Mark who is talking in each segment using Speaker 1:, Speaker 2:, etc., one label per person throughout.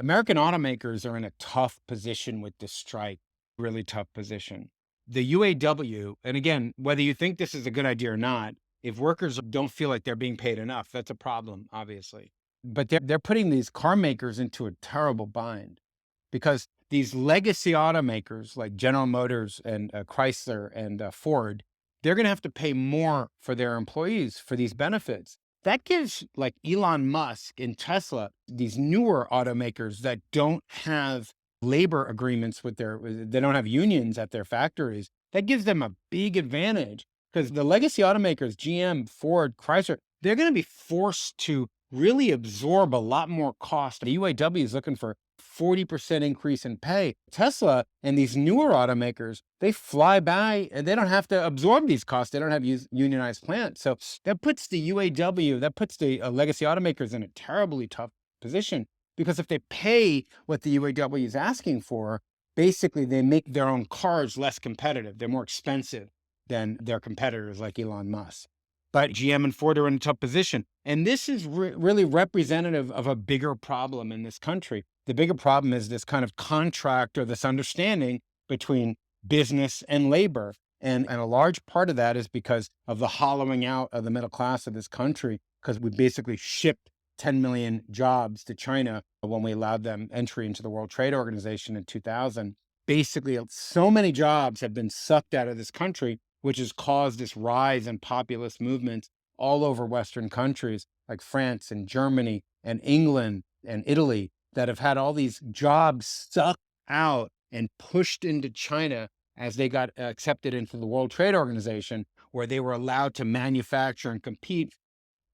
Speaker 1: American automakers are in a tough position with this strike, really tough position. The UAW, and again, whether you think this is a good idea or not, if workers don't feel like they're being paid enough, that's a problem, obviously. But they're putting these car makers into a terrible bind because these legacy automakers like General Motors and Chrysler and Ford, they're going to have to pay more for their employees for these benefits. That gives like Elon Musk and Tesla, these newer automakers that don't have labor agreements they don't have unions at their factories. That gives them a big advantage because the legacy automakers, GM, Ford, Chrysler, they're going to be forced to really absorb a lot more cost. The UAW is looking for 40% increase in pay. Tesla and these newer automakers, they fly by and they don't have to absorb these costs. They don't have unionized plants. So that puts the UAW, that puts the legacy automakers in a terribly tough position because if they pay what the UAW is asking for, basically they make their own cars less competitive. They're more expensive than their competitors like Elon Musk. But GM and Ford are in a tough position. And this is really representative of a bigger problem in this country. The bigger problem is this kind of contract or this understanding between business and labor. And a large part of that is because of the hollowing out of the middle class of this country, because we basically shipped 10 million jobs to China when we allowed them entry into the World Trade Organization in 2000. Basically, so many jobs have been sucked out of this country, which has caused this rise in populist movements all over Western countries like France and Germany and England and Italy that have had all these jobs sucked out and pushed into China as they got accepted into the World Trade Organization, where they were allowed to manufacture and compete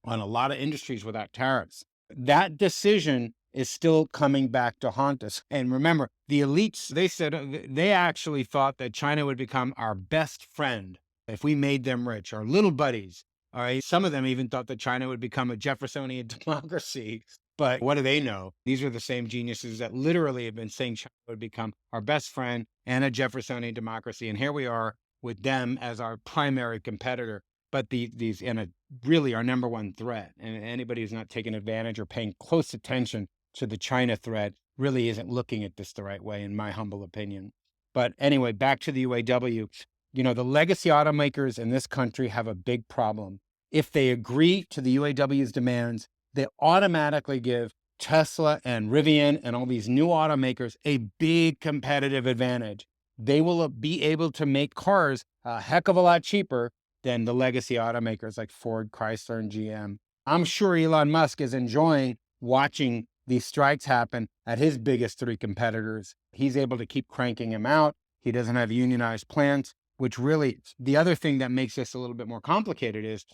Speaker 1: on a lot of industries without tariffs. That decision is still coming back to haunt us. And remember, the elites, they said they actually thought that China would become our best friend if we made them rich, our little buddies. All right. Some of them even thought that China would become a Jeffersonian democracy. But what do they know? These are the same geniuses that literally have been saying China would become our best friend and a Jeffersonian democracy. And here we are with them as our primary competitor. But these in a really our number one threat. And anybody who's not taking advantage or paying close attention to the China threat really isn't looking at this the right way, in my humble opinion. But anyway, back to the UAW. The legacy automakers in this country have a big problem. If they agree to the UAW's demands, they automatically give Tesla and Rivian and all these new automakers a big competitive advantage. They will be able to make cars a heck of a lot cheaper than the legacy automakers like Ford, Chrysler, and GM. I'm sure Elon Musk is enjoying watching these strikes happen at his biggest three competitors. He's able to keep cranking them out. He doesn't have unionized plants, which really, the other thing that makes this a little bit more complicated is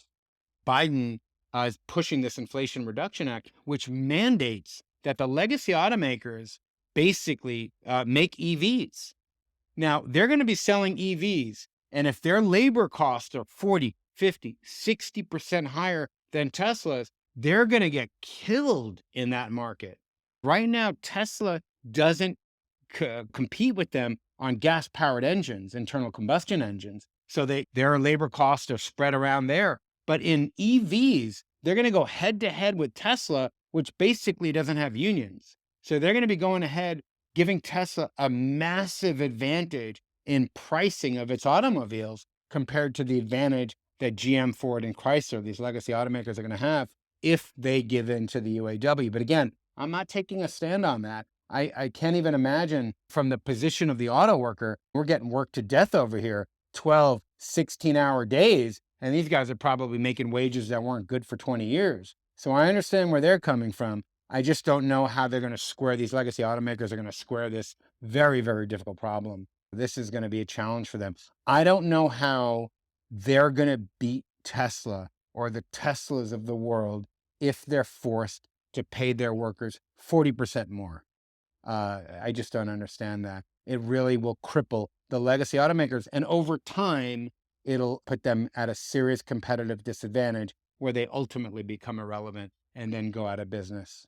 Speaker 1: Biden is pushing this Inflation Reduction Act, which mandates that the legacy automakers basically make EVs. Now, they're going to be selling EVs. And if their labor costs are 40, 50, 60% higher than Tesla's, they're going to get killed in that market. Right now, Tesla doesn't compete with them on gas-powered engines, internal combustion engines. So their labor costs are spread around there. But in EVs, they're going to go head-to-head with Tesla, which basically doesn't have unions. So they're going to be going ahead, giving Tesla a massive advantage in pricing of its automobiles compared to the advantage that GM, Ford, and Chrysler, these legacy automakers, are going to have if they give in to the UAW. But again, I'm not taking a stand on that. I can't even imagine from the position of the auto worker, we're getting worked to death over here, 12, 16-hour days, and these guys are probably making wages that weren't good for 20 years. So I understand where they're coming from. I just don't know how they're going to square, these legacy automakers are going to square this very, very difficult problem. This is going to be a challenge for them. I don't know how they're going to beat Tesla or the Teslas of the world if they're forced to pay their workers 40% more. I just don't understand that. It really will cripple the legacy automakers. And over time, it'll put them at a serious competitive disadvantage where they ultimately become irrelevant and then go out of business.